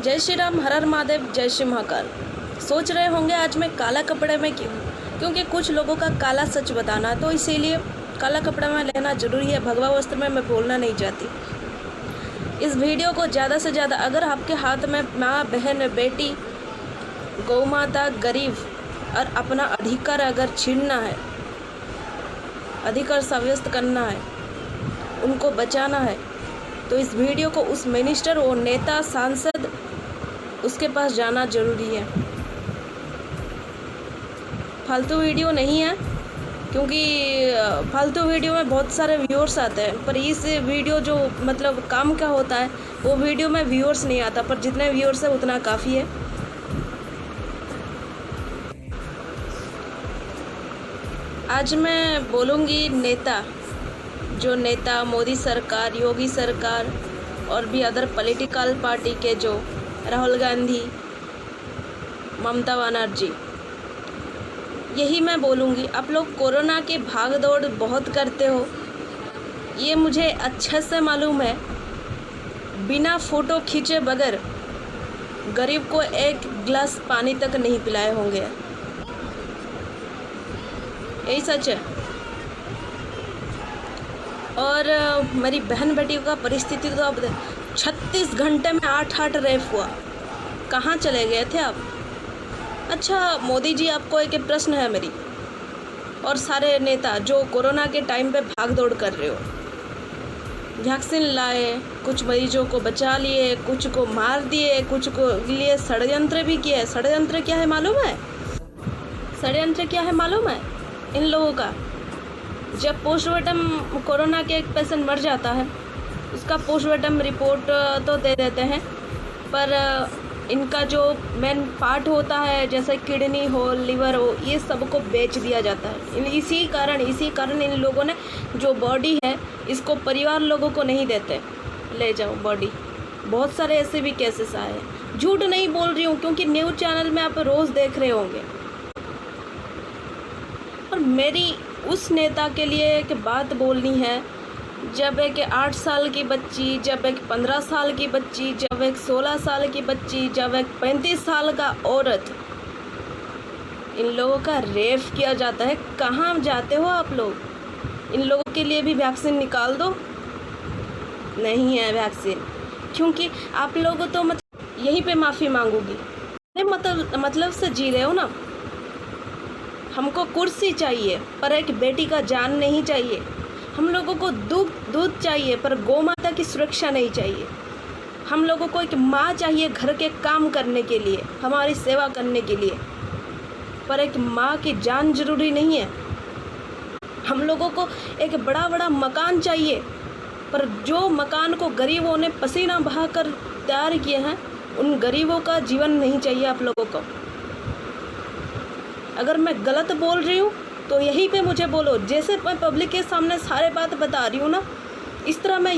जय श्री राम, हर हर महादेव, जय श्री महाकाल। सोच रहे होंगे आज मैं काला कपड़े में क्यों? क्योंकि कुछ लोगों का काला सच बताना, तो इसीलिए काला कपड़ा में लेना जरूरी है। भगवा वस्त्र में मैं बोलना नहीं चाहती। इस वीडियो को ज़्यादा से ज़्यादा, अगर आपके हाथ में माँ, बहन, बेटी, गौ माता, गरीब और अपना अधिकार अगर छीनना है, अधिकार साब्यस्त करना है, उनको बचाना है, तो इस वीडियो को उस मिनिस्टर और नेता, सांसद, उसके पास जाना जरूरी है। फालतू वीडियो नहीं है, क्योंकि फालतू वीडियो में बहुत सारे व्यूअर्स आते हैं, पर इस वीडियो जो मतलब काम का होता है, वो वीडियो में व्यूअर्स नहीं आता, पर जितने व्यूअर्स है उतना काफ़ी है। आज मैं बोलूँगी नेता, जो नेता मोदी सरकार, योगी सरकार और भी अदर पॉलिटिकल पार्टी के, जो राहुल गांधी, ममता बनर्जी, यही मैं बोलूँगी। आप लोग कोरोना की भाग दौड़ बहुत करते हो, ये मुझे अच्छे से मालूम है। बिना फ़ोटो खींचे बगैर गरीब को एक गिलास पानी तक नहीं पिलाए होंगे, यही सच है। और मेरी बहन बेटियों का परिस्थिति तो अब 36 घंटे में 8 रेप हुआ। कहाँ चले गए थे आप? अच्छा मोदी जी, आपको एक प्रश्न है मेरी, और सारे नेता जो कोरोना के टाइम पे भाग दौड़ कर रहे हो, वैक्सीन लाए, कुछ मरीजों को बचा लिए, कुछ को मार दिए, कुछ को लिए षड्यंत्र भी किए। षड्यंत्र क्या है मालूम है? षड्यंत्र क्या है मालूम है इन लोगों का? जब पोस्टमार्टम कोरोना के एक पेशेंट मर जाता है, उसका पोस्टमार्टम रिपोर्ट तो दे देते हैं, पर इनका जो मेन पार्ट होता है, जैसे किडनी हो, लिवर हो, ये सबको बेच दिया जाता है। इसी कारण इन लोगों ने जो बॉडी है, इसको परिवार लोगों को नहीं देते, ले जाओ बॉडी। बहुत सारे ऐसे भी केसेस आए हैं। झूठ नहीं बोल रही हूँ, क्योंकि न्यूज़ चैनल में आप रोज़ देख रहे होंगे। और मेरी उस नेता के लिए एक बात बोलनी है, जब एक 8 साल की बच्ची, जब एक 15 साल की बच्ची, जब एक 16 साल की बच्ची, जब एक 35 साल का औरत, इन लोगों का रेप किया जाता है। कहाँ जाते हो आप लोग? इन लोगों के लिए भी वैक्सीन निकाल दो। नहीं है वैक्सीन, क्योंकि आप लोग तो यहीं पे माफ़ी मांगोगी। मतलब से जी रहे हो ना। हमको कुर्सी चाहिए, पर एक बेटी का जान नहीं चाहिए। हम लोगों को दूध चाहिए, पर गौ माता की सुरक्षा नहीं चाहिए। हम लोगों को एक माँ चाहिए घर के काम करने के लिए, हमारी सेवा करने के लिए, पर एक माँ की जान जरूरी नहीं है। हम लोगों को एक बड़ा मकान चाहिए, पर जो मकान को गरीबों ने पसीना बहाकर तैयार किए हैं, उन गरीबों का जीवन नहीं चाहिए आप लोगों को। अगर मैं गलत बोल रही हूँ तो यहीं पे मुझे बोलो। जैसे मैं पब्लिक के सामने सारे बात बता रही हूँ ना, इस तरह मैं,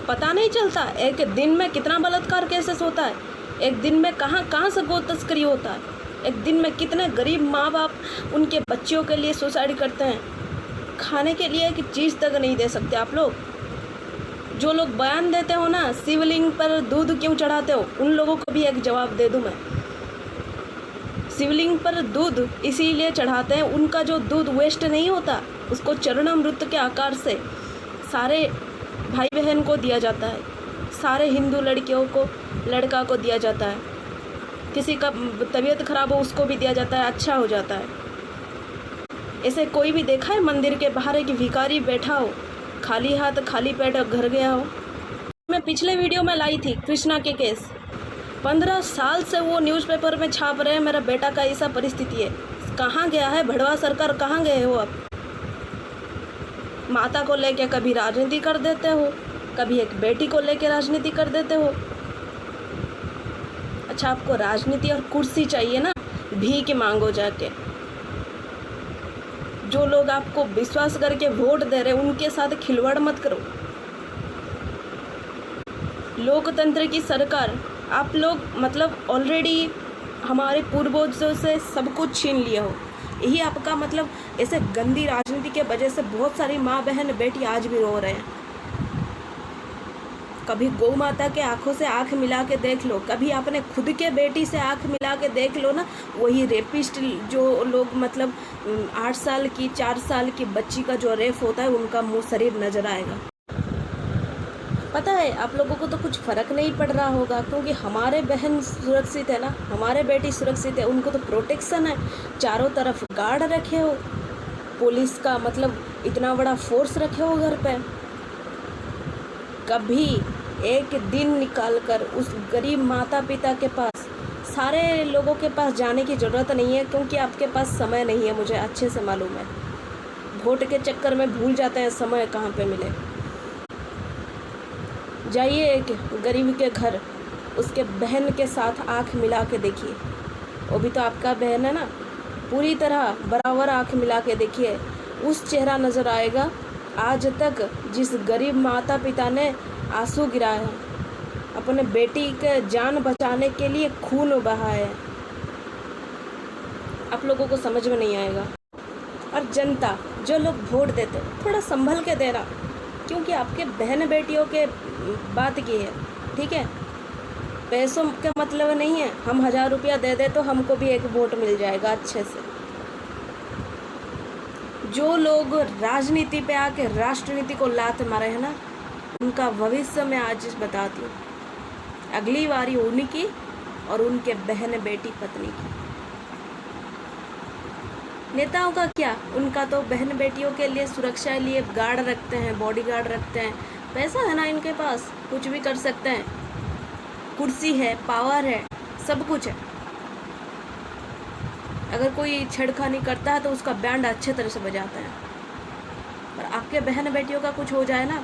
पता नहीं चलता एक दिन में कितना बलात्कार केसेस होता है, एक दिन में कहाँ से गो तस्करी होता है, एक दिन में कितने गरीब माँ बाप उनके बच्चियों के लिए सुसाइड करते हैं। खाने के लिए एक चीज़ तक नहीं दे सकते आप लोग। जो लोग बयान देते हो ना, शिवलिंग पर दूध क्यों चढ़ाते हो, उन लोगों को भी एक जवाब दे दूँ मैं। शिवलिंग पर दूध इसीलिए चढ़ाते हैं, उनका जो दूध वेस्ट नहीं होता, उसको चरणामृत के आकार से सारे भाई बहन को दिया जाता है, सारे हिंदू लड़कियों को, लड़का को दिया जाता है। किसी का तबीयत खराब हो उसको भी दिया जाता है, अच्छा हो जाता है। ऐसे कोई भी देखा है मंदिर के बाहर एक भिखारी बैठा हो, खाली हाथ खाली पेट घर गया हो? मैं पिछले वीडियो में लाई थी कृष्णा के केस। 15 साल से वो न्यूज़पेपर में छाप रहे हैं, मेरा बेटा का ऐसा परिस्थिति है। कहाँ गया है भड़वा सरकार? कहाँ गए हो आप? माता को लेके कभी राजनीति कर देते हो, कभी एक बेटी को लेके राजनीति कर देते हो। अच्छा, आपको राजनीति और कुर्सी चाहिए ना, भीख मांगो जाके। जो लोग आपको विश्वास करके वोट दे रहे, उनके साथ खिलवाड़ मत करो। लोकतंत्र की सरकार, आप लोग मतलब ऑलरेडी हमारे पूर्वजों से सब कुछ छीन लिया हो। यही आपका मतलब, ऐसे गंदी राजनीति के वजह से बहुत सारी माँ, बहन, बेटी आज भी रो रहे हैं। कभी गौ माता के आंखों से आंख मिला के देख लो, कभी अपने खुद के बेटी से आंख मिला के देख लो ना, वही रेपिस्ट जो लोग मतलब 8 साल की 4 साल की बच्ची का जो रेप होता है उनका मुंह शरीर नजर आएगा। पता है आप लोगों को तो कुछ फ़र्क नहीं पड़ रहा होगा, क्योंकि हमारे बहन सुरक्षित है ना, हमारे बेटी सुरक्षित है, उनको तो प्रोटेक्शन है, चारों तरफ गार्ड रखे हो, पुलिस का मतलब इतना बड़ा फोर्स रखे हो घर पे। कभी एक दिन निकाल कर उस गरीब माता पिता के पास, सारे लोगों के पास जाने की ज़रूरत नहीं है, क्योंकि आपके पास समय नहीं है, मुझे अच्छे से मालूम है। वोट के चक्कर में भूल जाते हैं समय कहाँ पे मिले। जाइए एक गरीब के घर, उसके बहन के साथ आंख मिला के देखिए, वो भी तो आपका बहन है ना, पूरी तरह बराबर आंख मिला के देखिए, उस चेहरा नज़र आएगा आज तक जिस गरीब माता पिता ने आंसू गिराए हैं, अपने बेटी के जान बचाने के लिए खून बहाए हैं। आप लोगों को समझ में नहीं आएगा। और जनता जो लोग वोट देते थोड़ा संभल के देना, क्योंकि आपके बहन बेटियों के बात की है, ठीक है, पैसों का मतलब नहीं है। हम 1000 रुपया दे दे तो हमको भी एक वोट मिल जाएगा अच्छे से। जो लोग राजनीति पे आके राष्ट्रनीति को लात मारे हैं ना, उनका भविष्य मैं आज बताती हूँ। अगली बारी उनकी और उनके बहन बेटी पत्नी की। नेताओं का क्या, उनका तो बहन बेटियों के लिए सुरक्षा लिए गार्ड रखते हैं, बॉडीगार्ड रखते हैं, पैसा है ना इनके पास, कुछ भी कर सकते हैं, कुर्सी है, पावर है, सब कुछ है। अगर कोई छेड़खानी करता है तो उसका बैंड अच्छे तरह से बजाता है। पर आपके बहन बेटियों का कुछ हो जाए ना,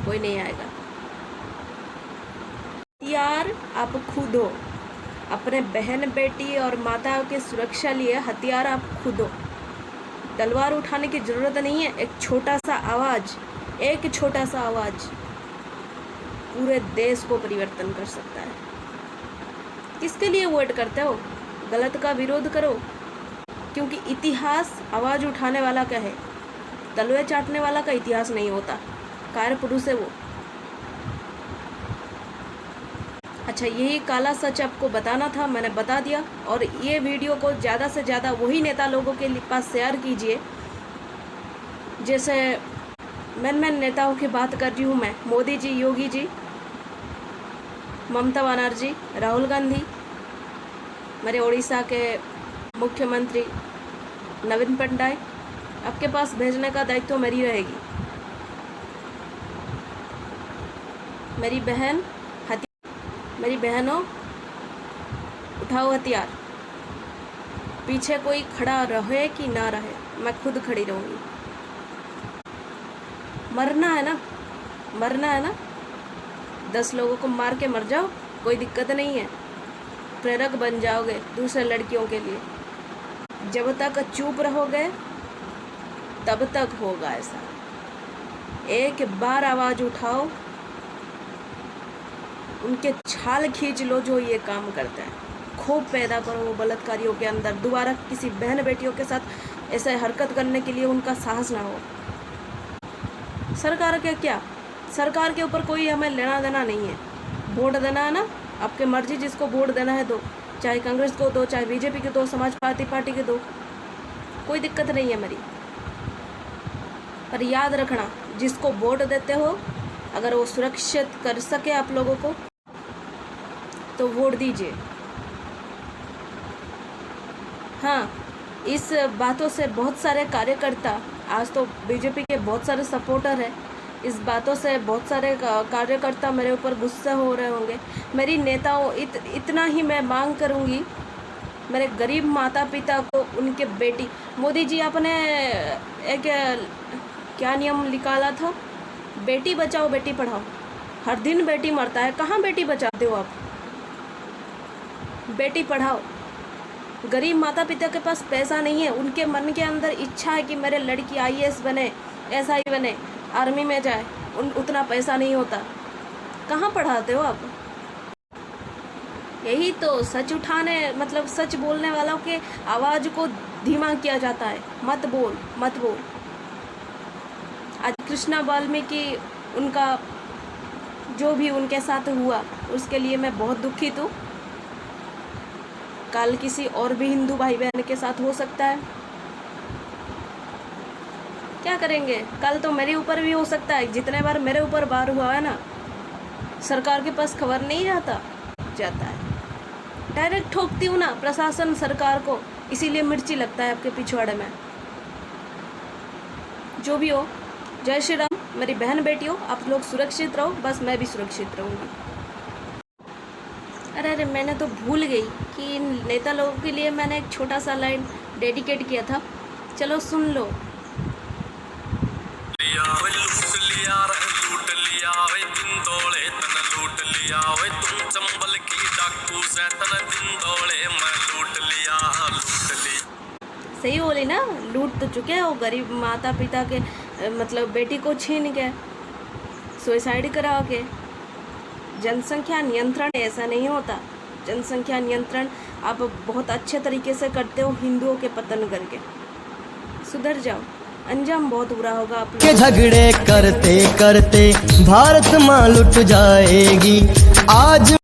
कोई नहीं आएगा। हथियार आप खुद हो, अपने बहन बेटी और माता के सुरक्षा लिए हथियार आप खुद हो। तलवार उठाने की ज़रूरत नहीं है। एक छोटा सा आवाज़, एक छोटा सा आवाज़ पूरे देश को परिवर्तन कर सकता है। किसके लिए वोट करते हो? गलत का विरोध करो, क्योंकि इतिहास आवाज़ उठाने वाला का है, तलवे चाटने वाला का इतिहास नहीं होता। कार पुरुष है वो। अच्छा, यही काला सच आपको बताना था, मैंने बता दिया। और ये वीडियो को ज़्यादा से ज़्यादा वही नेता लोगों के पास शेयर कीजिए, जैसे मेन नेताओं की बात कर रही हूँ मैं, मोदी जी, योगी जी, ममता बनर्जी, राहुल गांधी, मेरे उड़ीसा के मुख्यमंत्री नवीन पटनायक। आपके पास भेजने का दायित्व मेरी रहेगी। मेरी बहनों, उठाओ हथियार। पीछे कोई खड़ा रहे कि ना रहे, मैं खुद खड़ी रहूँगी। मरना है ना, 10 लोगों को मार के मर जाओ, कोई दिक्कत नहीं है। प्रेरक बन जाओगे दूसरे लड़कियों के लिए। जब तक चुप रहोगे तब तक होगा ऐसा। एक बार आवाज़ उठाओ, उनके छाल खींच लो जो ये काम करते हैं। खूब पैदा करो वो बलात्कारियों के अंदर, दोबारा किसी बहन बेटियों के साथ ऐसे हरकत करने के लिए उनका साहस ना हो। सरकार के ऊपर कोई हमें लेना देना नहीं है। वोट देना है ना, आपके मर्जी, जिसको वोट देना है दो, चाहे कांग्रेस को दो, चाहे बीजेपी को दो, समाज पार्टी के दो, कोई दिक्कत नहीं है मेरी। पर याद रखना, जिसको वोट देते हो अगर वो सुरक्षित कर सके आप लोगों को तो वोट दीजिए। हाँ, इस बातों से बहुत सारे कार्यकर्ता, आज तो बीजेपी के बहुत सारे सपोर्टर हैं, इस बातों से बहुत सारे कार्यकर्ता मेरे ऊपर गुस्सा हो रहे होंगे। मेरी नेताओं, इतना ही मैं मांग करूंगी, मेरे गरीब माता पिता को, उनके बेटी, मोदी जी आपने एक क्या नियम निकाला था, बेटी बचाओ बेटी पढ़ाओ। हर दिन बेटी मरता है, कहाँ बेटी बचाते हो आप? बेटी पढ़ाओ। गरीब माता पिता के पास पैसा नहीं है, उनके मन के अंदर इच्छा है कि मेरे लड़की IAS बने, SI बने, आर्मी में जाए, उतना पैसा नहीं होता, कहाँ पढ़ाते हो आप? यही तो सच उठाने, मतलब सच बोलने वालों के आवाज़ को धीमा किया जाता है। मत बोल। आज कृष्णा वाल्मीकि उनका जो भी उनके साथ हुआ उसके लिए मैं बहुत दुखित हूँ। कल किसी और भी हिंदू भाई बहन के साथ हो सकता है, क्या करेंगे? कल तो मेरे ऊपर भी हो सकता है। जितने बार मेरे ऊपर बार हुआ है ना, सरकार के पास खबर नहीं जाता है, डायरेक्ट ठोकती हूँ ना प्रशासन सरकार को, इसीलिए मिर्ची लगता है आपके पिछवाड़े में। जो भी हो, जय श्री राम। मेरी बहन बेटियों, आप लोग सुरक्षित रहो, बस मैं भी सुरक्षित रहूँगी। अरे मैंने तो भूल गई कि इन नेता लोगों के लिए मैंने एक छोटा सा लाइन डेडिकेट किया था, चलो सुन लो। लूट लिया वे दिंदोले तन लूट लिया वे तुम चंबल की डाकू से तन दिंदोले मैं लूट लिया। सही बोली ना, लूट तो चुके हो गरीब माता पिता के, मतलब बेटी को छीन के, सुसाइड करा के। जनसंख्या नियंत्रण ऐसा नहीं होता। जनसंख्या नियंत्रण आप बहुत अच्छे तरीके से करते हो हिंदुओं के पतन करके। सुधर जाओ, अंजाम बहुत बुरा होगा आप लोग के झगड़े करते करते भारत माँ लुट जाएगी। आज